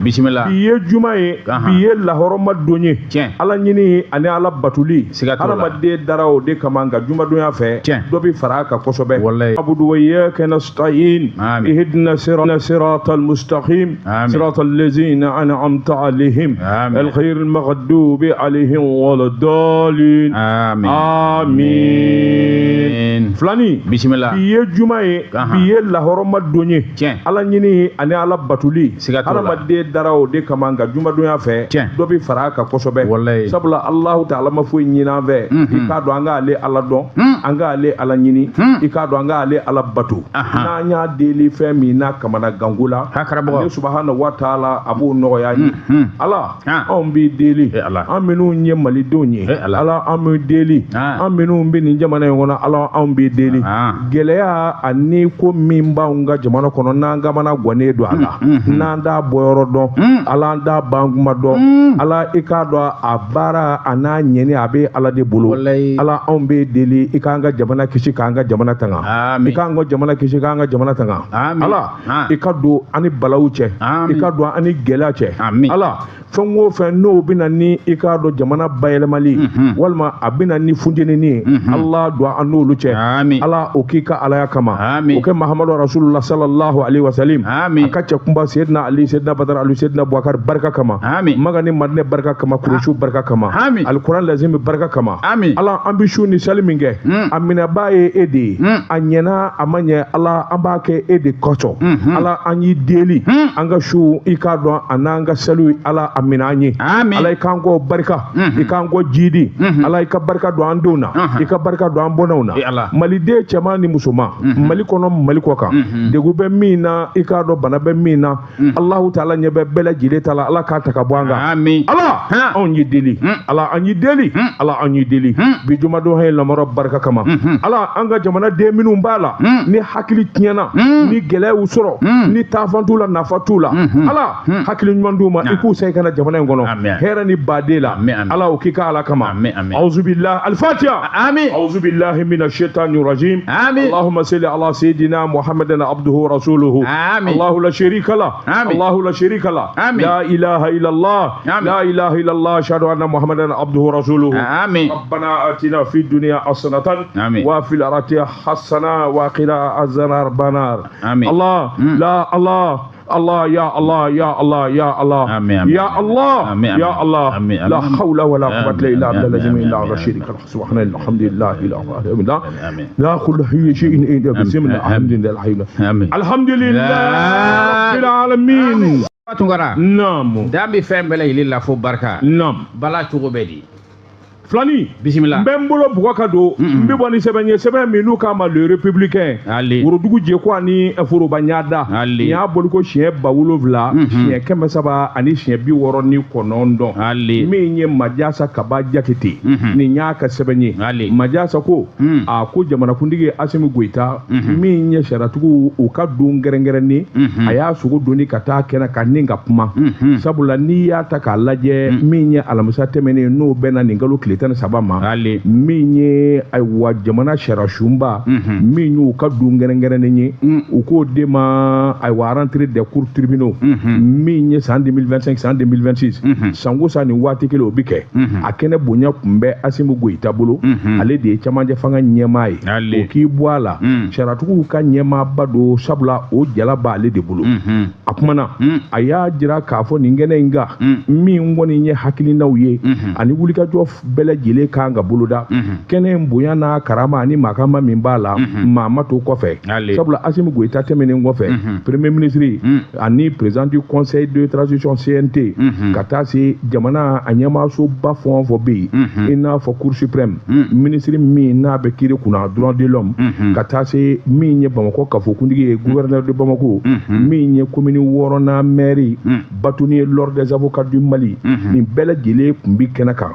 Bismillah. Biye juma ye, biye lahoroma donye. Ala nyini ani ala batuli. Ala madde darao de kamanga juma donya fe. Dobi faraka kosobe. Abudu wa iyyaka nasta'in. Ihdina siratal mustaqim. Siratal ladzina an'amta alaihim. Al-khairil maghdubi alaihim waladdallin. Amin. Flani. Bismillah. Biye juma ye, biye lahoroma donye. Ala nyini ani ala batuli. Ala madde darao de kamanga juma donya fe dobi faraka kosobe sabula Allah ta'ala ma fu nyina ve ikado anga ale ala don anga ale ala nyini ikado anga ale ala batu na nya deli fe mi na kamana gangula Allah subhanahu wa ta'ala abu no ya ni ala on bi deli aminu nye mali donye ala amu deli aminu mbi ni jamana ngona ala on bi deli geleya ani ko mimba unga jamana kono na ngamana gwane do ala na nda boyoro don ala da banguma do ala ikado abara ana nyeni abe ala de bulu ala ombe deli ikanga jamana kishi kanga jamana tanga ikango jamana kishi kanga jamana tanga ala ikado ani balauche ikado ani gelache ala fongo fe no binani ikado jamana bayelemali walma abina ni fundini ni Allah do anu luche ala okika ala yakama oke Muhammadu Rasulullah sallallahu alaihi wasallam akache kumba sayyidina Ali sayyidina Badar Ali sayyidina Abubakar barka kama magani madne barka kama kurushu barka kama alquran lazim barka kama ala ambishu ni saliminge amina baye edi anyena amanye ala ambake edi kocho ala anyi deli anga shu ikado ananga salu ala amina anyi ala ikango barka ikango jidi ala ikabarka do andona ikabarka do ambonona malide chamani musuma malikono malikoka degube mina ikado banabe mina Allah ta'ala nyebe bela jile tala ala ka takabwanga ala onyi deli ala anyi deli ala anyi deli bi juma do hay lamaro barka kama ala anga jamana de minu mbala ni hakili tiana ni gele usoro ni tafantula nafatula ala hakili nyanduma iku say kana jamana ngono hera ni badela ala ukika ala kama auzu billah al-fatiha auzu billahi minash shaitanir rajim allahumma salli ala sayidina muhammadin abduhu rasuluhu allah la sharika la allah la sharika la لا إله إلا الله لا إله إلا الله أشهد أن محمدا عبده ورسوله ربنا آتنا في الدنيا حسنة وفي الآخرة حسنة وقنا عذاب النار الله لا الله الله يا الله يا الله يا الله يا الله يا الله لا حول ولا قوة إلا بالله العظيم لا شريك له سبحان الله الحمد لله لا كل شيء إلا بسم الله الحمد لله الحمد لله رب العالمين Tungara nam dambi fembele ililla fo barka nam bala chugo bedi Flani bismillah mbembolo bugaka do mbibo ni sebe minu kama le républicain wurudugu je ko ani afuro banyada ya boliko chien bawulo vla chien keme saba ani chien bi woro ni konondo mi nye majasa kaba jakiti ni nyaka sebenye majasa ko a ko jamana kundige asimi goita mi nye sharatugu uka dungerengere ni aya sugu doni kata kena kaninga puma sabula ni ya takalaje mi nye alamusa temene no bena ningalo tan sabama minye aywa jamana sharashumba minyu ka dungere nenye uko dema aywa rentrer des cours tribunaux minye en 2025 en 2026 sango sani wati kele obike akene bonya kumbe asimu goita bolo ale de chamanje fanga nyemai oki bwala sharatuku ka nyema bado sabla o jala ba ale de bolo akumana aya jira kafo ningene nga mi ngoni nye hakili na uye ani wulika jof bele jile kanga buluda kene mbuya na karama ni makama mimbala mama to kofe sabula asimu goita temene ngofe premier ministre ani président du conseil de transition CNT katasi jamana anyama so ba fon fo be ina fo cour suprême ministre mi na be kire kuna droit de l'homme katasi mi nye bamako kafo kundige gouverneur de Bamako mi nye commune worona mairie batuni l'ordre des avocats du Mali ni bele jile kumbi kenaka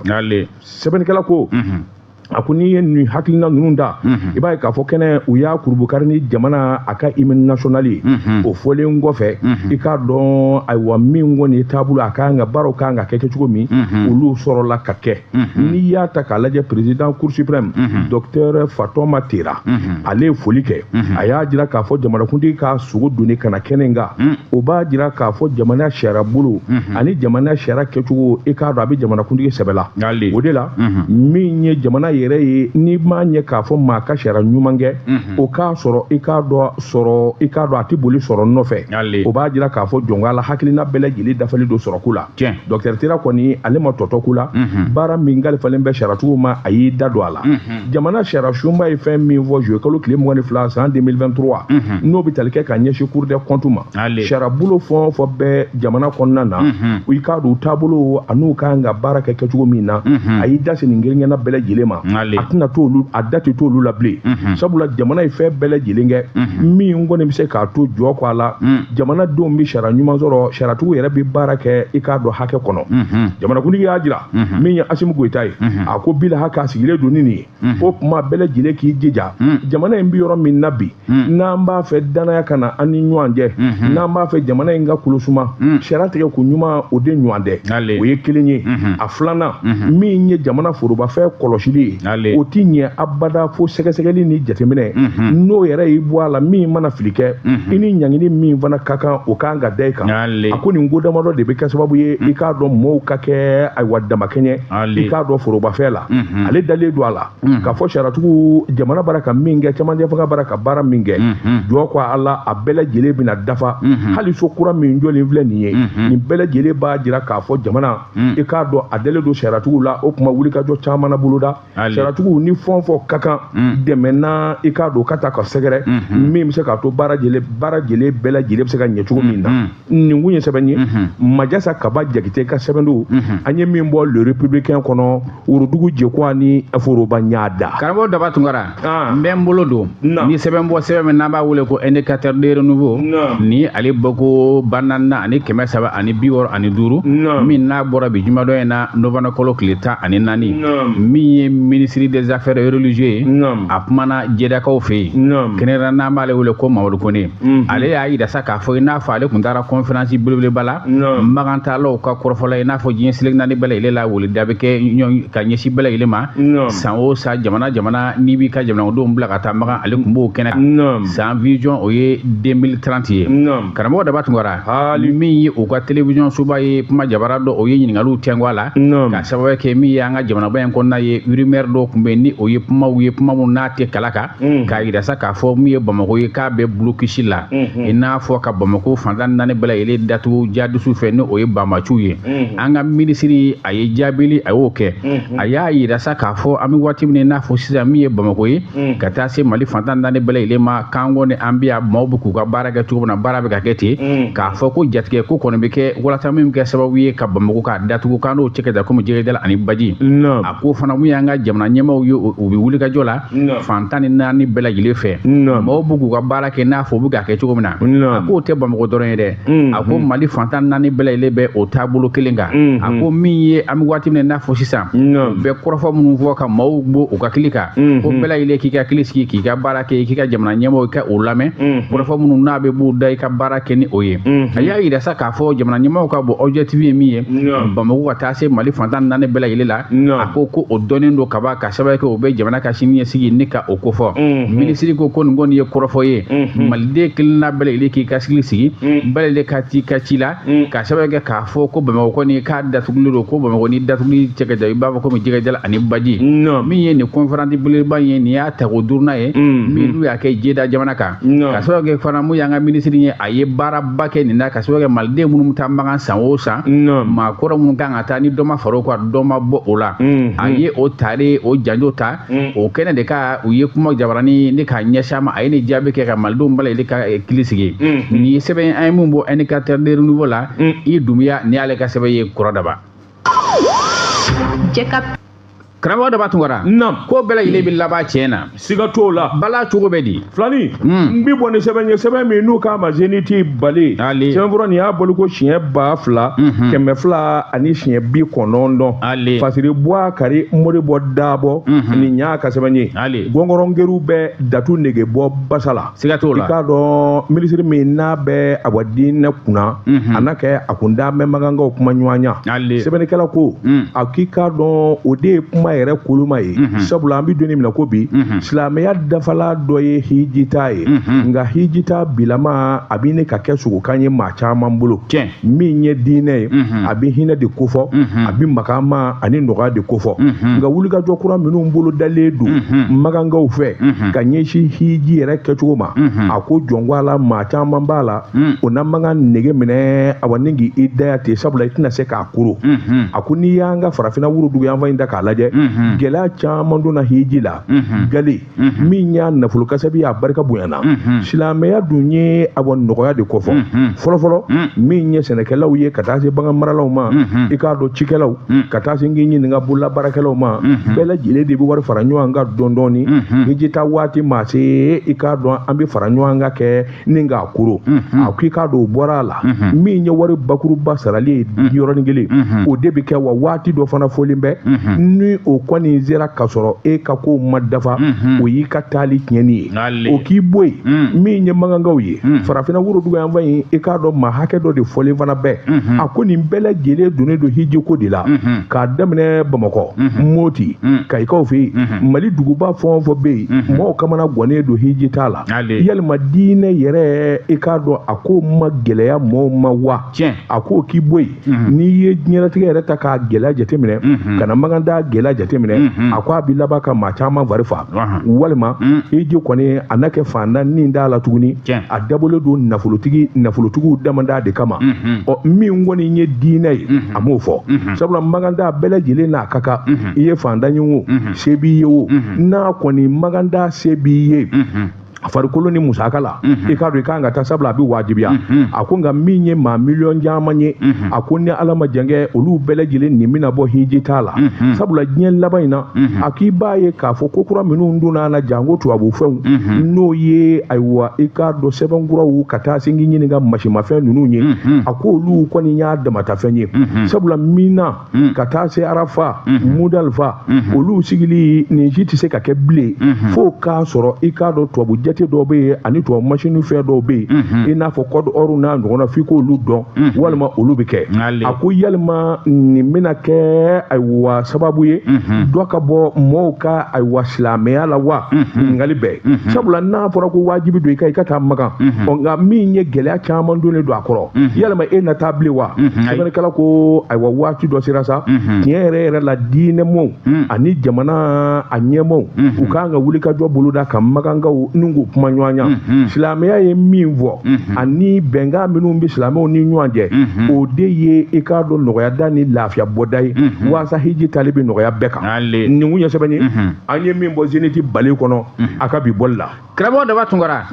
seben kala ko a ko n'i ye nin hakilina ninnu da i b'a ye k'a fɔ kɛnɛ u y'a kurubukari ni jamana a ka hymne national ye o fɔlen kɔfɛ i k'a dɔn ayiwa min kɔni taabolo a kan ka baaraw kan ka kɛ cogo min olu sɔrɔla ka kɛ n'i y'a ta k'a lajɛ président cour suprême docteur Fatoma Tera ale ye foli kɛ a y'a jira k'a fɔ jamanakuntigi ka sogo donni kana kɛnɛ kan o b'a jira k'a fɔ jamana sariya bolo ani jamana sariya kɛcogo i k'a dɔn a bɛ jamanakuntigi sɛbɛla o de la min ye jamana yɛrɛ ye n'i m'a ɲɛ k'a fɔ maa ka sariya ɲuman kɛ o k'a sɔrɔ i k'a dɔn a tɛ boli sɔrɔ nɔfɛ o b'a jira k'a fɔ jɔn la hakilina bɛɛ lajɛlen dafalen don sɔrɔko la docteur Tera kɔni ale ma tɔtɔku la baara min kalifalen bɛ sariyatigiw ma a y'i da don a la jamana sariya sunba ye fɛn min fɔ juillet kalo tile 22 san 2023 n'o bɛ tali kɛ ka ɲɛsin cour des comptes ma sariya bolo fɛn o fɛn bɛ jamana kɔnɔna na i k'a dɔn u taabolo a n'u kan ka baara kɛ kɛcogo min na a y'i da se nin gɛrɛngɛnna bɛɛ lajɛlen ma a tɛna t'olu a da tɛ t'olu la bilen sabula jamana ye fɛn bɛɛ lajɛlen kɛ min kɔni bɛ se k'a to jɔ kɔ a la jamanadenw bɛ sariya ɲuman sɔrɔ sariyatigiw yɛrɛ bɛ baara kɛ i k'a dɔn hakɛ kɔnɔ jamanakuntigi y'a jira min ye Asimu Goyita ye a ko bila hakɛ a sigilen don ni nin ye o kuma bɛɛ lajɛlen k'i jija jamana in bɛ yɔrɔ min na bi n'an b'a fɛ danaya ka na an ni ɲɔgɔn cɛ n'an b'a fɛ jamana in ka kolosuma sariya tigɛ ko ɲuman o de ɲɔgɔn tɛ o ye kelen ye a filanan min ye jamana forobafɛn kɔlɔsili ye o ti ɲɛ abada fo sɛgɛsɛgɛli ni jateminɛ n'o yɛrɛ y'i bɔ a la min mana fili kɛ i ni ɲangini min fana ka kan o kan ka da i kan a ko nin ko damadɔ de bɛ kɛ sababu ye i k'a dɔn mɔɔw ka kɛ ayiwa damakɛɲɛ i k'a dɔn forobafɛn la ale dalen don a la k'a fɔ sariyatigiw jamana bara ka min kɛ cɛmancɛ fanga bara ka baara min kɛ jɔ ko a la a bɛɛ lajɛlen bɛna dafa hali so kura min jɔlen filɛ nin ye nin bɛɛ lajɛlen b'a jira k'a fɔ jamana i k'a dɔn a dalen don sariyatigiw la o kuma wulikajɔ caman na boloda sariyatigiw ni fɛn o fɛn ka kan dɛmɛ na i k'a dɔn ka ta ka sɛgɛrɛ min bɛ se k'a to baara lajɛlen bɛɛ lajɛlen bɛ se ka ɲɛ cogo min na nin kun ye sɛbɛn ye Majasa Kaba Jakite ka sɛbɛn don an ye min bɔ le républicain kɔnɔ Worodugu Jekwa ni Foroba Ɲada karamɔgɔ Daba Tunkara n bɛ n bolo don ni sɛbɛn bɔ sɛbɛn min n'an b'a wele ko indicateur de renouveau ni ale bɔ ko 4,365 min n'a bɔra bi jumadɔ in na novembre kalo tile 14 min ye ministre des affaires religieuses a kumana jedakaw fɛ yen kɛnɛrɛnnenya n'an b'ale wele ko Mamadu Kone ale y'a yira sa k'a fɔ i n'a fɔ ale tun taara conférence belebeleba la magantalaw ka kɔrɔfɔla i n'a fɔ diɲɛ seleke naani bɛɛ lajɛlen la weleda bɛ kɛ ka ɲɛsin bɛɛ lajɛlen ma san o san jamana n'i b'i ka jamanadenw bila ka taa magan ale tun b'o kɛnɛ kan san vision o ye 2030 ye karamɔgɔ Daba Tunkara min ye o ka télévision soba ye kuma jabara dɔ o ye ɲininkaliw tɛnku a la ka sababu kɛ min ye an ka jamanaba in kɔnɔna ye rumeur dɔ tun bɛ yen ni o ye kuma min n'a tɛ kala kan k'a yira sa k'a fɔ min ye Bamako ye k'a bɛ blocus la i n'a fɔ ka Bamako fantan 4 bɛɛ lajɛlen datugu jadisu fɛ ni o ye Bamaciw ye an ka minisiri a ye jaabili a y'o kɛ a y'a yira sa k'a fɔ an bɛ waati min n'a fɔ sisan min ye Bamako ye ka taa se Mali fantan 4 bɛɛ lajɛlen ma k'an ko ni an bɛ yan maaw bɛ k'u ka baara kɛ cogo min na baara bɛ ka kɛ ten k'a fɔ ko jatigɛ ko kɔni bɛ kɛ walasa min bɛ kɛ sababu ye ka Bamako ka datugu k'an n'o cɛ ka taa komi Jɛgɛdala ani Baji a ko fana mun y'an ka jamana ɲɛmaaw ye u bɛ wuli ka jɔ la fantan ni 4 bɛɛ lajɛlen fɛ maaw bɛ k'u ka baara kɛ n'a fɔ u bɛ ka kɛ cogo min na a k'o tɛ Bamako dɔrɔn ye dɛ a ko Mali fantan 4 bɛɛ lajɛlen bɛ o taabolo kelen kan a ko min ye an bɛ waati min n'a fɔ sisan bɛɛ kɔrɔfɔ minnu fɔ ka maaw bɔ u ka kili kan ko bɛɛ lajɛlen k'i ka kili sigi k'i ka baara kɛ k'i ka jamana ɲɛmaaw kɛ o lamɛn kɔrɔfɔ minnu n'a bɛ b'u da i ka baara kɛ ni o ye a y'a yira sa k'a fɔ jamana ɲɛmaaw ka bɔ objectif ye min ye Bamako ka taa se Mali fantan 4 bɛɛ lajɛlen la a ko o dɔnnen don kaban ka sababu kɛ o bɛ jamana ka sini ɲɛsigi ni ka o kofɔ minisiri ko nin kɔni ye kɔrɔfɔ ye maliden kelenna bɛɛ lajɛlen k'i ka sigi bɛɛ lajɛlen ka t'i ka ci la ka sababu kɛ k'a fɔ ko Bamako kɔni k'a datugulen don ko Bamako ni datuguli cɛ ka jan i b'a fɔ komi Jɛgɛdala ani Baji min ye nin conférence belebeleba ye nin y'a ta o 4nan ye min n'u y'a kɛ Jeda jamana kan ka sababu kɛ fana mun y'an ka minisiri ye a ye baaraba kɛ nin na ka sababu kɛ maliden minnu bɛ taa magan san o san maa kɔrɔ minnu kan ka taa ni dɔ ma far'o kan dɔ ma bɔ o la a ye o tare o janjo ta o kɛnɛ de ka u ye kuma jabarani ne k'a ɲɛsin a ma a ye ne jaabi kɛ ka malidenw bɛɛ lajɛlen ka kili sigi nin ye sɛbɛn an ye mun bɔ indicateur de renouveau la i Dunbiya ni y'ale ka sɛbɛn ye Kɔrɔ Daba karamɔgɔ dɔ b'a tun kɔrɔ ko bɛɛ lajɛlen bɛ laban tiɲɛ na siga t'o la bala cogo bɛ di filani n bi bɔ ni sɛbɛn ye sɛbɛn min n'u k'a ma zeniti bali sɛbɛnfura nin y'a boli ko siɲɛ 2,200 ani siɲɛ 90 fasiri buwa kari mori bɔ dabɔ nin y'a ka sɛbɛn ye gɔngɔrɔngɛriw bɛ datu nege bɔ basa la siga t'o la i k'a dɔn minisiri min n'a bɛ a dinɛ kunna a na kɛ a kun da mɛn magankaw kuma ɲɔgɔnya sɛbɛnnikɛla ko a k'i k'a dɔn o de ye kuma yɛrɛ koloma ye sabula an bɛ donni minɛ ko bi silamɛya dafala dɔ ye hijita ye nka hijita bilama a bɛ ne ka kɛ sogokan ye maa caman bolo min ye diinɛ ye a bɛ hinɛ de kofɔ a bɛ makama ani nɔgɔya de kofɔ nka wulikajɔ kura minnu bolo dalen don magankaw fɛ ka ɲɛsin hiji yɛrɛ kɛcogo ma a ko jɔn la maa caman b'a la o na magan nege minɛ awa ni k'i daya ten sabula i tɛna se k'a koro a ko n'i y'an ka farafinna wurudugu yan fan in da k'a lajɛ gɛlɛya caman donna hiji la gale min y'a nafolo kasabi y'a barika bonyana silamɛya dun ye awa nɔgɔya de kofɔ fɔlɔfɔlɔ min ye sɛnɛkɛlaw ye ka taa se bagan maralaw ma i k'a dɔn cikɛlaw ka taa se n k'i ɲininka bolola baarakɛlaw ma bɛɛ lajɛlen de bɛ wari fara ɲɔgɔn kan dɔɔni dɔɔni hijita waati ma se i k'a dɔn an bɛ fara ɲɔgɔn kan kɛ ni k'a koro a ko i k'a dɔn o bɔra a la min ye wari bakuruba sarali ye yɔrɔnin kelen o de bɛ kɛ wa waati dɔ fana fɔlen bɛ ni o kɔni sera ka sɔrɔ e ka ko ma dafa o y'i ka taali tiɲɛni ye o k'i bɔ yen min ye magankaw ye farafinna wurudugu yan fan in i k'a dɔn maa hakɛ dɔ de fɔlen fana bɛɛ a ko nin bɛɛ lajɛlen donnen don hijiko de la k'a daminɛ bamakɔ moti kayikaw fɛ yen mali duguba fɛn o fɛn bɛ yen mɔgɔw kamana gwannen don hiji t'a la yalima diinɛ yɛrɛ i k'a dɔn a ko ma gɛlɛya mɔgɔw ma wa a ko k'i bɔ yen n'i ye diɲɛlatigɛ yɛrɛ ta k'a gɛlɛya jateminɛ ka na maganda gɛlɛya jateminɛ a ko a bɛ laban ka maa caman fari fa walima hiji kɔni a na kɛ fantan nin d'a la tuguni a dabɔlen don nafolotigiw damanda de kama ɔ min kɔni ye diinɛ ye a m'o fɔ sabula maganda bɛɛ lajɛlen n'a ka kan i ye fantan ye o se b'i ye o n'a kɔni maganda se b'i ye farikolo ni musaka la i k'a dɔn i kan ka taa sabula a bɛ wajibiya a ko nka min ye maa miliyɔn caman ye a ko ni ala ma jan kɛ olu bɛɛ lajɛlen nin bɛna bɔ hiji t'a la sabula diɲɛ laban in na a k'i b'a ye k'a fɔ ko kura minnu donna a la janko tubabu fɛnw n'o ye ayiwa i k'a dɔn sɛbɛnkuraw ka taa se k'i ɲininka masimafɛn ninnu ye a ko olu kɔni y'a damatafɛn ye sabula mina ka taa se arafa mudalifa olu sigili nin si tɛ se ka kɛ bilen fo k'a sɔrɔ i k'a dɔn tubabu jate dɔw bɛ yen ani tubabu machine fɛn dɔw bɛ yen i n'a fɔ code or n'a ɲɔgɔnna f'i k'olu dɔn walima olu bɛ kɛ a ko yalima nin bɛna kɛ ayiwa sababu ye dɔ ka bɔ mɔgɔw ka ayiwa silamɛya la wa ɲininkali bɛɛ sabula n'a fɔra ko wajibi don i ka taa magan nka min ye gɛlɛya caman donnen don a kɔrɔ yalima e na taa bilen wa sɛbɛnnikɛla ko ayiwa waati dɔ sera sa tiɲɛ yɛrɛ yɛrɛ la diinɛmɔɔw ani jamana a ɲɛmɔɔw u kan ka wuli ka jɔ boloda ka magankaw n'u kuma ɲɔgɔnya silamɛya ye min fɔ ani bɛnkan minnu bɛ silamɛw ni ɲɔgɔn cɛ o de ye i k'a dɔn nɔgɔyada ni lafiya bɔda ye walasa hiji tali bɛ nɔgɔya bɛɛ kan nin kun ye sɛbɛn ye an ye min bɔ zeniti bali kɔnɔ a ka bi bɔli la karamɔgɔ daba tunkara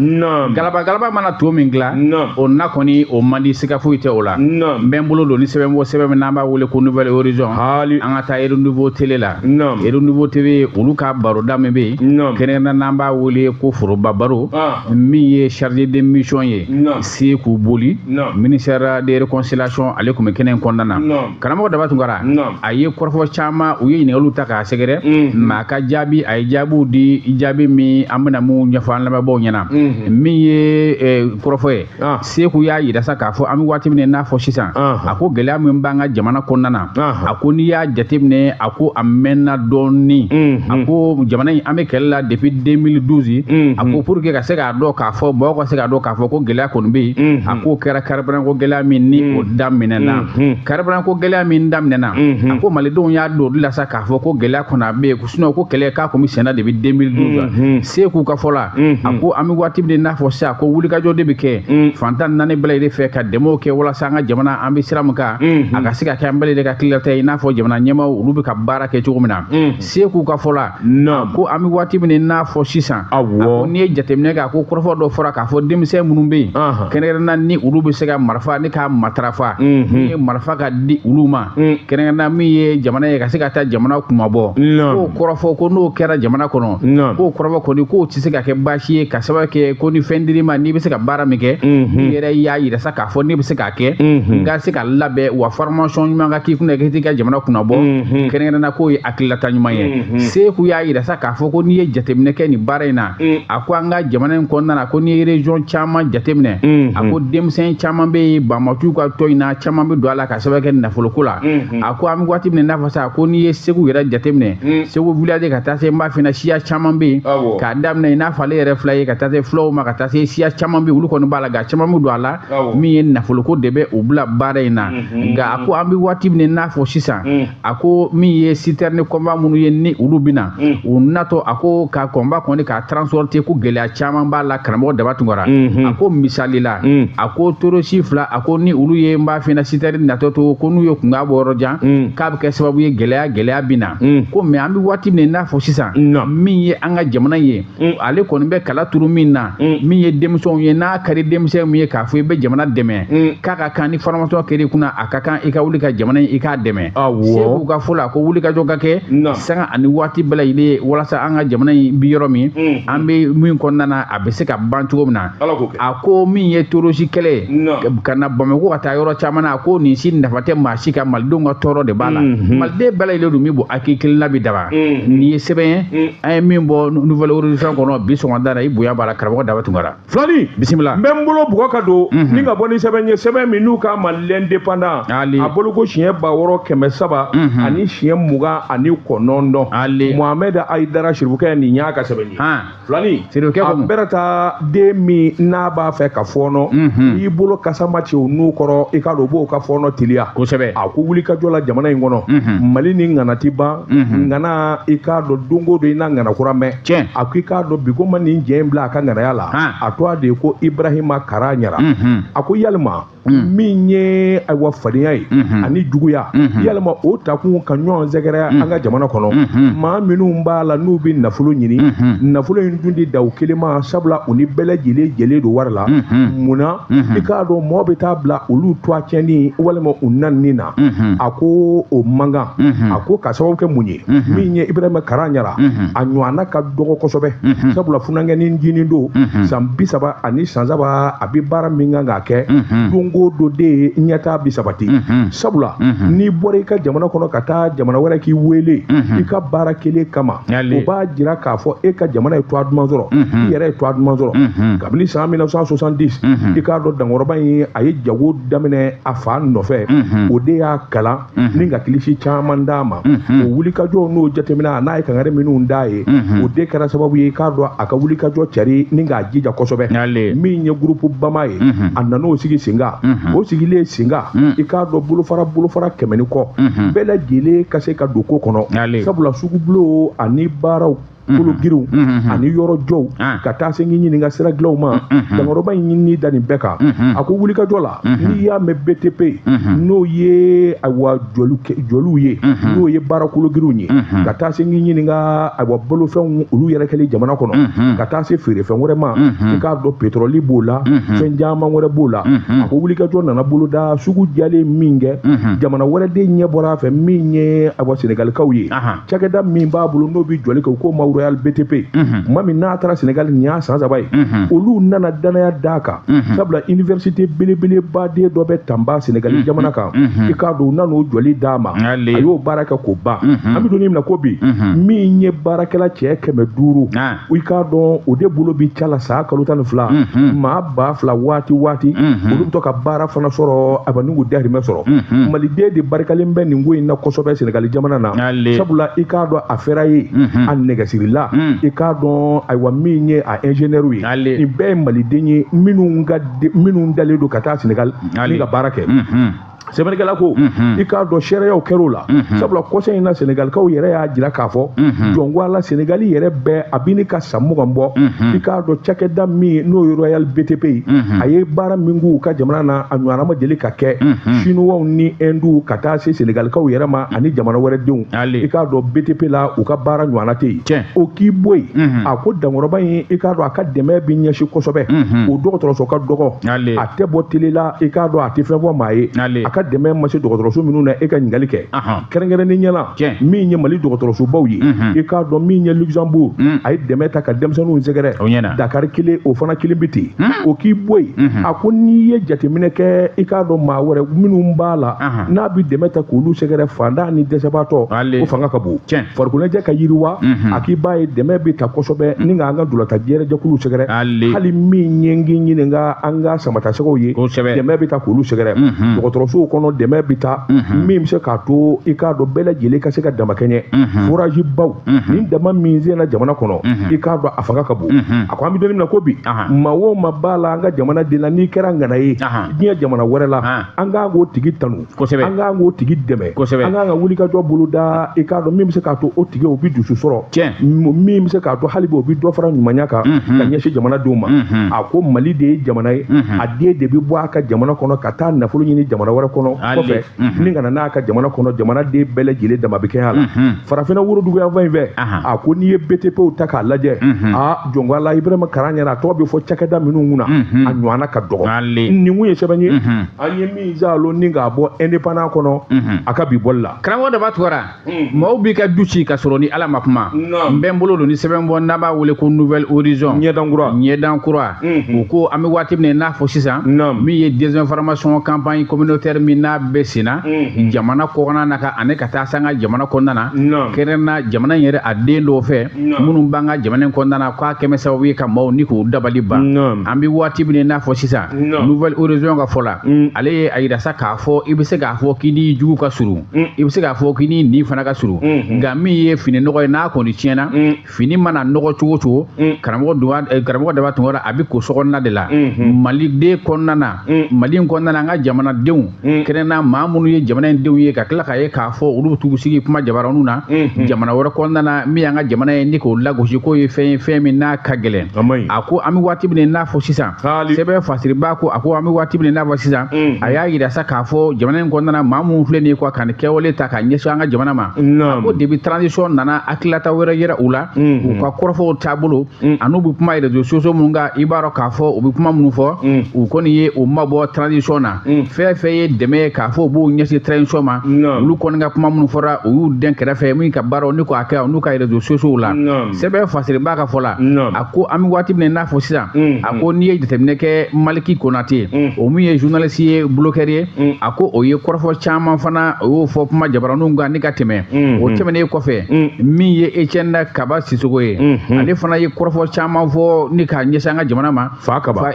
galaba mana to min dilan o na kɔni o man di siga foyi tɛ o la n bɛ n bolo don ni sɛbɛn min n'an b'a wele ko nouvelle horizon an ka taa Ero Nouveau télé la Ero Nouveau TV olu ka baroda min bɛ yen kɛrɛnkɛrɛnnen n'an b'a wele ko foroba baro min ye chargé de mission ye Seku Boli ministère de réconciliation ale tun bɛ kɛnɛ in kɔnɔna na karamɔgɔ daba tunkara a ye kɔrɔfɔ caman u ye ɲininkaliw ta k'a sɛgɛrɛ mɛ a ka jaabi a ye jaabiw di jaabi min an bɛna mun ɲɛfɔ an lamɛnbaaw ɲɛna min ye kɔrɔfɔ ye Seku y'a yira sa k'a fɔ an bɛ waati min n'a fɔ sisan a ko gɛlɛya min b'an ka jamana kɔnɔna na a ko n'i y'a jateminɛ a ko a mɛnna dɔɔni a ko jamana in an bɛ kɛlɛ la depuis 2012 a ko pour que ka se k'a dɔn k'a fɔ mɔgɔw ka se k'a dɔn k'a fɔ ko gɛlɛya kɔni bɛ yen a ko kɛra kariburanko gɛlɛya min ni o daminɛna kariburanko gɛlɛya min daminɛna a ko malidenw y'a don olu la sa k'a fɔ ko gɛlɛya kɔni a bɛ yen sinon ko kɛlɛ k'a kun bɛ senna depuis 2012 Seku ka fɔ la a ko an bɛ waati min n'a fɔ sisan ko wulikajɔ de bɛ kɛ fantan naani bɛɛ lajɛlen fɛ ka dɛmɛw kɛ walasa an ka jamana an bɛ sira min kan a ka se ka kɛ an bɛɛ lajɛlen ka tilata ye i n'a fɔ jamana ɲɛmaaw olu bɛ ka baara kɛ cogo min na Seku ka fɔ la ko an bɛ waati min n'a fɔ sisan a ko n'i ye jateminɛ k'a ko kɔrɔfɔ dɔ fɔra k'a fɔ denmisɛn minnu bɛ yen kɛrɛnkɛrɛnna ni olu bɛ se ka marifa ni k'a matarafa min ye marifa ka di olu ma kɛrɛnkɛrɛnna min ye jamana ye ka se ka taa jamana kumabɔ k'o kɔrɔfɔ ko n'o kɛra jamana kɔnɔ k'o kɔrɔfɔ kɔni k'o tɛ se ka kɛ baasi ye ka sababu kɛ ko ni fɛn dir'i ma n'i bɛ se ka baara min kɛ n'i yɛrɛ y'a yira sa k'a fɔ n'i bɛ se k'a kɛ n ka se ka labɛn wa formation ɲuman ka k'i kunna k'i ka jamana kunnabɔ kɛrɛnkɛrɛnna k'o ye hakililata ɲuman ye Seku y'a yira sa k'a fɔ ko n'i ye jateminɛ kɛ nin baara in na a ko an ka jamana in kɔnɔna na ko n'i ye région caman jateminɛ a ko denmisɛn caman bɛ yen banbatu ka tɔ in na caman bɛ don a la ka sababu kɛ nafoloko la a ko an bɛ waati min na n'a fɔ sa ko n'i ye Segu yɛrɛ jateminɛ Segu village ka taa se n b'a f'i ɲɛna siya caman bɛ yen k'a daminɛ i n'a fɔ ale yɛrɛ fila ye ka taa se fulaw ma ka taa se siya caman bɛ yen olu kɔni b'a la nka caman bɛ don a la min ye nafoloko de bɛ u bila baara in na nka a ko an bɛ waati min na n'a fɔ sisan a ko min ye citerne kɔnba minnu ye ni olu bɛ na u natɔ a ko ka kɔnba kɔni k'a transporter ko gɛlɛya caman b'a la karamɔgɔ Daba Tunkara a ko misali la a ko torosi fila a ko ni olu ye n b'a f'i ɲɛna citerne natɔ to ko n'u ye kunkan bɔ yɔrɔ jan k'a bɛ kɛ sababu ye gɛlɛya bɛ na ko mais an bɛ waati min n'a fɔ sisan min ye an ka jamana ye ale kɔni bɛ kala turu min na min ye denmisɛnw ye n'a ka di denmisɛn min ye k'a fɔ i bɛ jamana dɛmɛ k'a ka kan ni formation kɛr'i kunna a ka kan i ka wuli ka jamana in i k'a dɛmɛ Seku ka fɔ la ko wuli ka jɔ ka kɛ sanga ani waati bɛɛ lajɛlen walasa an ka jamana in bi yɔrɔ min an bɛ min kɔnɔna na a bɛ se ka ban cogo min na a ko min ye torosi kɛlɛ ka na Bamako ka taa yɔrɔ caman na a ko nin si nafa tɛ maa si ka malidenw ka tɔɔrɔ de b'a la maliden bɛɛ lajɛlen don min bɔ hakili kelenna bi Daba nin ye sɛbɛn ye an ye min bɔ nouvelle horizon kɔnɔ bi sɔgɔmada la i bonya b'a la karamɔgɔ Daba Tunkara filani bisimila n bɛ n bolo bugɔ ka don ni ka bɔ ni sɛbɛn ye sɛbɛn min n'u ka malien dépendant a bolo ko siɲɛ 600 ani siɲɛ 29 Mohamed Aidara Siribukɛ nin y'a ka sɛbɛn ye filani a bɛrɛ taa den min n'a b'a fɛ ka fɔɔnɔ n'i bolo kasa ma ci o n'u kɔrɔ i ka dɔn o b'o ka fɔɔnɔ teliya kosɛbɛ a ko wuli ka jɔ la jamana in kɔnɔ Mali ni ŋana ti ban ŋana i k'a dɔn don o don i n'a ŋana kura mɛn a ko i k'a dɔn bi ko ma nin jɛ in bila a ka ŋanaya la a tɔgɔ de ye ko Ibrahima Kara Ɲara a ko yalima min ye ayiwa fadenya ye ani juguya yalima o takun ka ɲɔgɔn sɛgɛrɛ an ka jamana kɔnɔ maa minnu b'a la n'u bɛ nafolo ɲini nafolo in dun di da u kelen ma sabula u ni bɛɛ lajɛlen jɛlen don wari la munna i k'a dɔn mɔgɔ bɛ taa bila olu to a tiɲɛni walima u naani na a ko o mankan a ko ka sababu kɛ mun ye min ye Ibrahima Kara Ɲara a ɲɔgɔnna ka dɔgɔ kosɛbɛ sabula funankɛni ncinin don san 30 ani san 3 a bɛ baara min kan k'a kɛ don o don de ɲɛtaa bi sabati sabula n'i bɔra i ka jamana kɔnɔ ka taa jamana wɛrɛ k'i wele i ka baara kelen kama o b'a jira k'a fɔ e ka jamana ye toit duman sɔrɔ i yɛrɛ ye toit duman sɔrɔ kabini san 1970 i k'a dɔn Dankɔrɔba in a ye jago daminɛ a fa nɔfɛ o de y'a kalan ni ka kilisi caman d'a ma o wulikajɔ n'o jateminɛ a n'a ye kangari minnu d'a ye o de kɛra sababu ye i k'a dɔn a ka wulikajɔ cari ni k'a jija kosɛbɛ min ye groupe Bama ye a nan'o sigi sen kan o sigilen sen kan i k'a dɔn bolofara 100 ni kɔ bɛɛ lajɛlen ka se ka don ko kɔnɔ sabula sugubulo ani baaraw kolo giriw ani yɔrɔ jɔw ka taa se ɲininka sira dilanw ma Dankɔrɔba in ɲinini da nin bɛɛ kan a ko wulikajɔ la n'i y'a mɛn BTP n'o ye ayiwa jɔliw ye n'o ye baara kolo giriw ye ka taa se ɲininka ayiwa bolofɛnw olu yɛrɛ kɛlen jamana kɔnɔ ka taa se feerefɛn wɛrɛ ma i k'a dɔn pétrole b'o la fɛn caman wɛrɛ b'o la a ko wulikajɔ nana boloda sugu jalen min kɛ jamana wɛrɛ de ɲɛ bɔra a fɛ min ye ayiwa Senegalikaw ye cakɛda min b'a bolo n'o bɛ jɔli kɛ u ko Royal BTP tuma min n'a taara Senegal nin y'a san 3 ye olu nana danaya d'a kan sabula université belebeleba den dɔ bɛ Tamba Senegali jamana kan i k'a dɔn u nan'o jɔli d'a ma a y'o baara kɛ k'o ban an bɛ don min na ko bi min ye baarakɛla cɛ 500 i k'a dɔn o de bolo bi ca la sa kalo 12 maa 2000 waati olu bɛ to ka baara fana sɔrɔ a bɛ n'u dahirimɛ sɔrɔ maliden de barikalen bɛ nin ko in na kosɛbɛ Senegali jamana na sabula i k'a dɔn a fɛra ye a nɛgɛsiri la i k'a dɔn ayiwa min ye a ingénieur ye nin bɛɛ ye maliden ye minnu dalen don ka taa Senegal ni ka baara kɛ sɛbɛnnikɛla ko i k'a dɔn sariyaw kɛr'o la sabula kɔsɛn in na Sénégalikaw yɛrɛ y'a jira k'a fɔ jɔnko ala Sénégali yɛrɛ bɛɛ a bɛ ni ka san 20 bɔ i k'a dɔn cakɛda min n'o ye Royal BTP ye a ye baara min k'u ka jamana na a ɲɔgɔnna ma deli ka kɛ Chinois ni Indu ka taa se Sénégalikaw yɛrɛ ma ani jamana wɛrɛ denw i k'a dɔn BTP la u ka baara ɲɔgɔnna tɛ yen o k'i bɔ yen a ko dankɔrɔba in i k'a dɔn a ka dɛmɛ bɛ ɲɛsin kosɛbɛ o dɔgɔtɔrɔso ka dɔgɔ a tɛ bɔ télé la i k'a dɔn a tɛ fɛn fɔ maa ye a ka dɛmɛ ma se dɔgɔtɔrɔso minnu na e ka ɲininkali kɛ kɛrɛnkɛrɛnnen ɲɛna min ye Mali dɔgɔtɔrɔsobaw ye i k'a dɔn min ye Luxembourg a ye dɛmɛ ta ka denmisɛnninw sɛgɛrɛ Dakar kelen o fana kelen bɛ ten o k'i bɔ yen a ko n'i ye jateminɛ kɛ i k'a dɔn maa wɛrɛ minnu b'a la n'a bɛ dɛmɛ ta k'olu sɛgɛrɛ fantan ni dɛsɛbaatɔ o fanga ka bon farikoloɲɛnajɛ ka yiriwa a k'i b'a ye dɛmɛ bɛ ta kosɛbɛ ni ka an ka dulata jɛrɛjɛkulu sɛgɛrɛ hali min ye n ɲininka an ka samatasɛgɛw ye dɛmɛ bɛ ta k'olu sɛgɛrɛ dɔgɔtɔrɔsow kɔnɔ dɛmɛ bɛ ta min bɛ se k'a to i k'a dɔn bɛɛ lajɛlen ka se ka damakɛɲɛ foraji baw ni dama min sena jamana kɔnɔ i k'a dɔn a fanga ka bon a ko an bɛ don min na ko bi maa o maa b'a la an ka jamana den la n'i kɛra ŋana ye diɲɛ jamana wɛrɛ la an k'an k'o tigi tanu an k'an k'o tigi dɛmɛ an k'an ka wulikajɔ bolo da i k'a dɔn min bɛ se k'a to o tigi o bɛ dusu sɔrɔ min bɛ se k'a to hali bi o bɛ dɔ fara ɲumanya kan ka ɲɛsin jamanadenw ma a ko Mali de ye jamana ye a den de bɛ bɔ a ka jamana kɔnɔ ka taa nafolo ɲini jamana wɛrɛ kɔnɔ kɔfɛ ni ka na n'a ka jamana kɔnɔ jamanaden bɛɛ lajɛlen dama bɛ kɛ a la farafinna woroduguyanfan in fɛ a ko n'i ye BTPw ta k'a lajɛ jɔnko ala Ibrahima Karan ɲɛna a tɔgɔ bɛ fɔ cakɛda minnu kunna a ɲɔgɔnna ka dɔgɔ nin kun ye sɛbɛn ye an ye min zalo ni k'a bɔ indépendant kɔnɔ a ka bi bɔli la karamɔgɔ Daba Tunkara maaw b'i ka du ci ka sɔrɔ ni ala ma kuma n bɛ n bolo don ni sɛbɛn bɔ n'a b'a wele ko Nouvelle Horizon ɲɛdan kura u ko an bɛ waati min n'a fɔ sisan min ye désinformation campagne communautaire min n'a bɛ senna jamana kɔkɔnɔ na ka ani ka taa san ka jamana kɔnɔna na kɛrɛnkɛrɛnnenya jamana in yɛrɛ a den dɔw fɛ minnu b'an ka jamana in kɔnɔna na k'a kɛmɛ sababu ye ka maaw ni k'u dabali ban an bɛ waati min n'a fɔ sisan Nouvelle Horizon ka fɔ la ale ye a yira sa k'a fɔ i bɛ se k'a fɔ k'i ni jugu ka surun i bɛ se k'a fɔ k'i ni nin fana ka surun nka min ye fini nɔgɔ ye n'a kɔni tiɲɛna fini mana nɔgɔ cogo o cogo karamɔgɔ Daba Tunkara a bɛ ko sokɔnɔna de la Maliden kɔnɔna na Mali in kɔnɔna na an ka jamanadenw kɛrɛnkɛrɛnnenya maa minnu ye jamana in denw ye ka tila k'a ye k'a fɔ olu bɛ t'u sigi kuma jabaraninw na jamana wɛrɛ kɔnɔna na min y'an ka jamana ye ni k'o lagosi k'o ye fɛn ye fɛn min n'a ka gɛlɛn a ko an bɛ waati min n'a fɔ sisan sɛbɛn fasiriba ko a ko an bɛ waati min n'a fɔ sisan a y'a yira sa k'a fɔ jamana in kɔnɔna na maa minnu filɛ nin ye quoi ka nin kɛwale ta ka ɲɛsin an ka jamana ma a ko depuis transition nana hakililata wɛrɛ yɛrɛ u la u ka kɔrɔfɔw taabolo an'u bɛ kuma réseaux sociaux minnu kan i b'a dɔn k'a fɔ u bɛ kuma minnu fɔ u kɔni ye u mabɔ transition na fɛn fɛn ye dɛmɛ ye k'a fɔ u b'u ɲɛsin transition ma olu kɔni ka kuma minnu fɔra u y'u dɛn kɛrɛfɛ min ka baaraw ni k'a kɛ n'u ka réseaux sociaux la sɛbɛn fasiriba ka fɔ la a ko an bɛ waati min n'a fɔ sisan a ko n'i ye jateminɛ kɛ Maliki Konate o min ye journaliste ye bloqueur ye a ko o ye kɔrɔfɔ caman fana o y'o fɔ kuma jabaraninw kan ni ka tɛmɛ o tɛmɛnen kɔfɛ min ye Etienne Kaba Sisoko ye ale fana ye kɔrɔfɔ caman fɔ ni ka ɲɛsin an ka jamana ma fa kaba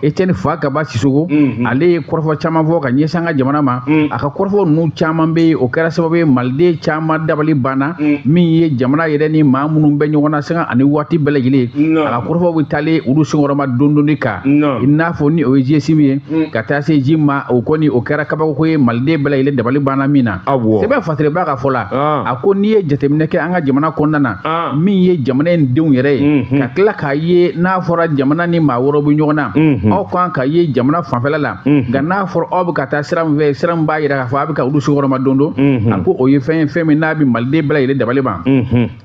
Etienne fa kaba Sisoko ale ye kɔrɔfɔ caman fɔ ka ɲɛsin an ka jamana ma a ka kɔrɔfɔ ninnu caman bɛ yen o kɛra sababu ye maliden caman dabali banna min ye jamana yɛrɛ ni maa minnu bɛ ɲɔgɔn na sanga ani waati bɛɛ lajɛlen a ka kɔrɔfɔw bɛ taalen olu senkɔrɔma dɔɔni kan i n'a fɔ ni o ye GSM ye ka taa se ji ma o kɔni o kɛra kabako ye maliden bɛɛ lajɛlen dabali banna min na sɛbɛn fasiriba ka fɔ la a ko n'i ye jateminɛ kɛ an ka jamana kɔnɔna na min ye jamana in denw yɛrɛ ye ka tila k'a ye n'a fɔra jamana ni maa wɛrɛw bɛ ɲɔgɔn na aw kan ka ye jamana fanfɛla la nka n'a fɔra aw bɛ ka taa sira min fɛ sira min b'a yira k'a fɔ a bɛ ka olu senkɔrɔma don a ko o ye fɛn ye fɛn min n'a bɛ maliden bɛɛ lajɛlen dabali ban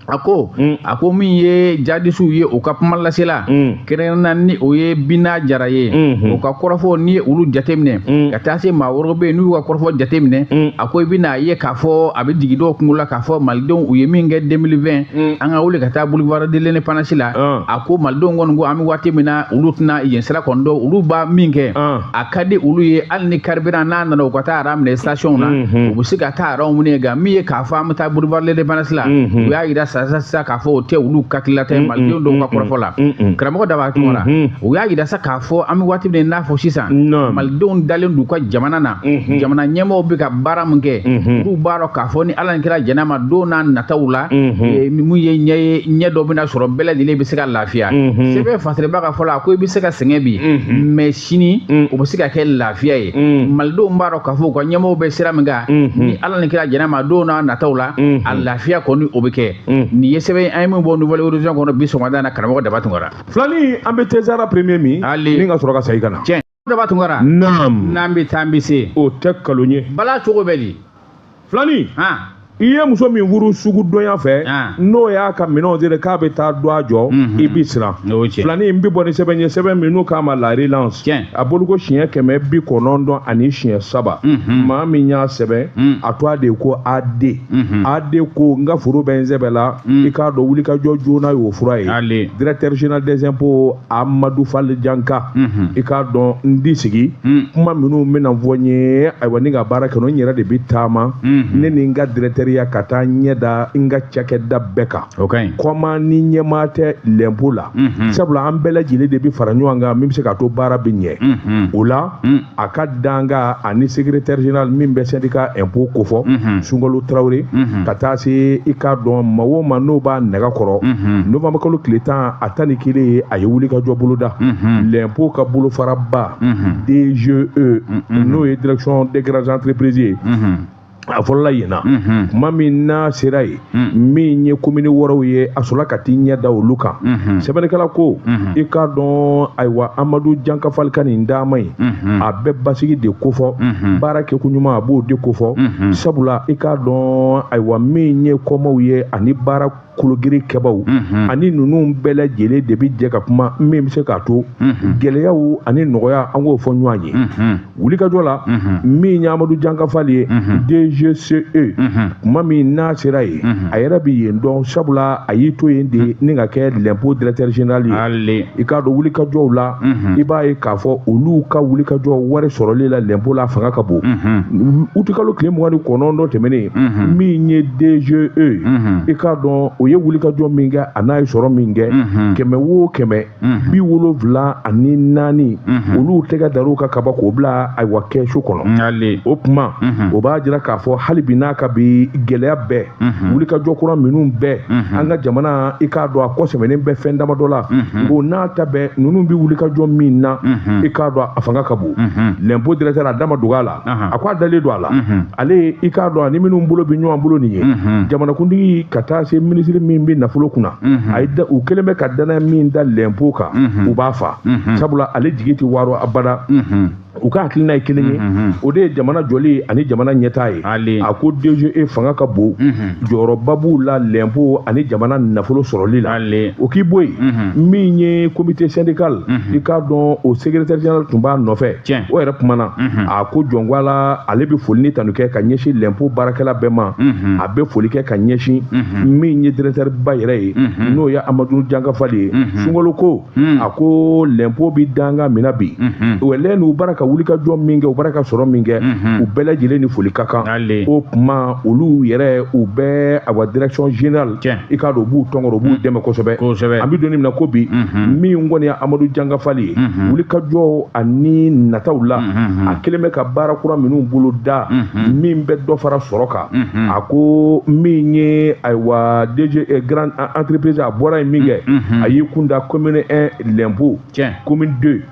a ko min ye jadisiw ye o ka kuma lasela kɛrɛnkɛrɛnnenya ni o ye Bina Jara ye o ka kɔrɔfɔ n'i ye olu jateminɛ ka taa se maa wɛrɛw bɛ yen n'u ka kɔrɔfɔ jateminɛ a ko i bɛna ye k'a fɔ a bɛ jigin dɔw kunkolo la k'a fɔ malidenw u ye min kɛ 2020 an ka wuli ka taa boulevard de l'indépendance la a ko malidenw kɔni ko an bɛ waati min na olu tɛna yen sira kɔni dɔn olu b'a min kɛ a ka di olu ye hali ni carburant n'a nana u ka taa ara minɛ station na u bɛ se ka taa araw minɛ nka min ye k'a fɔ an bɛ taa boulevard de l'indépendance la u y'a yira sisan k'a fɔ o tɛ olu hakilila tɛ malidenw dɔw ka kɔrɔfɔ la karamɔgɔ Daba Tunkara u y'a yira sa k'a fɔ an bɛ waati min n'a fɔ sisan malidenw dalen d'u ka jamana na jamana ɲɛmɔgɔw bɛ ka baara min kɛ olu b'a dɔn k'a fɔ ni ala ni kira jɛnɛ ma don n'a nataw la mun ye ɲɛ dɔ bɛna sɔrɔ bɛɛ lajɛlen bɛ se ka lafiya sɛbɛn fasiriba ka fɔ la ko i bɛ se ka sɛgɛn bi mais sini o bɛ se ka kɛ lafiya ye maldenw b'a dɔn k'a fɔ u ka ɲɛmɔgɔw bɛ sira min kan ni ala ni kira jɛnɛ ma don n'a nataw la a lafiya kɔni o bɛ kɛ nin ye sɛbɛn an ye min bɔ nouvelle horizon kɔnɔ bi sɔgɔmada na karamɔgɔ Daba Tunkara filani an bɛ Tezara premier min ni ka sɔrɔ ka segin ka na tiɲɛ Daba Tunkara n'an bɛ taa an bɛ se o tɛ kalon ye bala cogo bɛ di filani i ye muso min furu sugu dɔnya fɛ n'o y'a ka minɛnw de k'a bɛ taa don a jɔ i bɛ siran filani n bɛ bɔ ni sɛbɛn ye sɛbɛn min n'o k'a ma la relance a bolo ko siɲɛ 190 ani siɲɛ 3 maa min y'a sɛbɛn a to a de ko AD AD ko n ka furu bɛ n sɛbɛn la i k'a dɔn wulikajɔ joona y'o fura ye directeur général des impôts Amadou Fall Janka i k'a dɔn n di sigi kuma minnu bɛna fɔ n ye ayiwa ni ka baara kɛ n yɛrɛ de bɛ taama ne ni n ka directeur ka taa ɲɛ da n ka cakɛda bɛɛ kan kɔma ni ɲɛmaa tɛ l'impôt la sabula an bɛɛ lajɛlen de bɛ fara ɲɔgɔn kan min bɛ se k'a to baara bɛ ɲɛ o la a ka danga ani secrétaire général min bɛ syndicat impôt kofɔ Sunkalo Tarawele ka taa se i k'a dɔn maa o maa n'o b'a nɛgɛ kɔrɔ novembre kalo tile 10 a 11 a ye wulikajɔ boloda l'impôt ka bolofaraba DGE n'o ye direction des grandes entreprises ye a fɔlɔla yen na kuma min n'a sera yen min ye commune wɔɔrɔw ye a sɔrɔla ka t'i ɲɛ da olu kan sɛbɛnnikɛla ko i k'a dɔn ayiwa Amadu Janka Fall ka nin d'a ma yen a bɛ basigi de kofɔ baara kɛkoɲuman a b'o de kofɔ sabula i k'a dɔn ayiwa min ye kɔmaw ye ani baara kologiri kɛbaw ani ninnu bɛɛ lajɛlen de bi jɛ ka kuma min bɛ se k'a to gɛlɛyaw ani nɔgɔya an k'o fɔ ɲɔgɔn ye wulikajɔ la min ye Amadu Janka Fall ye DGCE kuma min n'a sera yen a yɛrɛ bɛ yen dɔn sabula a y'i to yen de ni ka kɛ l'impôt directeur général ye i k'a dɔn wulikajɔw la i b'a ye k'a fɔ olu ka wulikajɔ wari sɔrɔli la l'impôt la fanga ka bon utikalo tile 29 tɛmɛnen min ye DGE i k'a dɔn o ye wulikajɔ min kɛ a n'a ye sɔrɔ min kɛ 170 ani 4 olu tɛgɛ dar'u ka kaba k'o bila ayiwa kɛsu kɔnɔ o kuma o b'a jira k'a fɔ hali bi n'a ka bi gɛlɛya bɛɛ wulikajɔ kura minnu bɛɛ an ka jamana i k'a dɔn a kɔsɛmɛnen bɛ fɛn damadɔ la o n'a ta bɛɛ ninnu bɛ wulikajɔ min na i k'a dɔn a fanga ka bon l'impôt directeur a dama dog'a la a ko a dalen don a la ale i k'a dɔn ani minnu bolo bɛ ɲɔgɔn bolo nin ye jamanakuntigi ka taa se ministre min bɛ nafolo kunna u kɛlen bɛ ka danaya min da l'impôt kan u b'a fa sabula ale jigi tɛ waro abada u ka hakilina ye kelen ye o de ye jamana jɔli ani jamana ɲɛtaa ye a ko DGE fanga ka bon jɔyɔrɔba b'u la l'impôt ani jamana nafolo sɔrɔli la o k'i bɔ yen min ye comité syndical i k'a dɔn o secrétaire général tun b'a nɔfɛ o yɛrɛ kumana a ko jɔnwala ale bɛ foli ni tanu kɛ ka ɲɛsin l'impôt baarakɛla bɛɛ ma a bɛ foli kɛ ka ɲɛsin min ye directeur ba yɛrɛ ye n'o ye Amadu Janka Fall ye Sunkalo ko a ko l'impôt bi danga mina bi o lɛ n'u baara ka wulikajɔ min kɛ u baara ka sɔrɔ min kɛ u bɛɛ lajɛlen ni foli ka kan o kuma olu yɛrɛ u bɛɛ awa direction générale i k'a dɔn u b'u tɔnkɔrɔ u b'u dɛmɛ kosɛbɛ an bɛ don min na ko bi min kɔni ye Amadu Janka Fall ye wulikajɔ ani nataw la a kelen bɛ ka baara kura minnu bolo da min bɛ dɔ fara sɔrɔ kan a ko min ye ayiwa DG grande entreprise a bɔra yen min kɛ a y'i kun da commune 1 l'impôt commune 2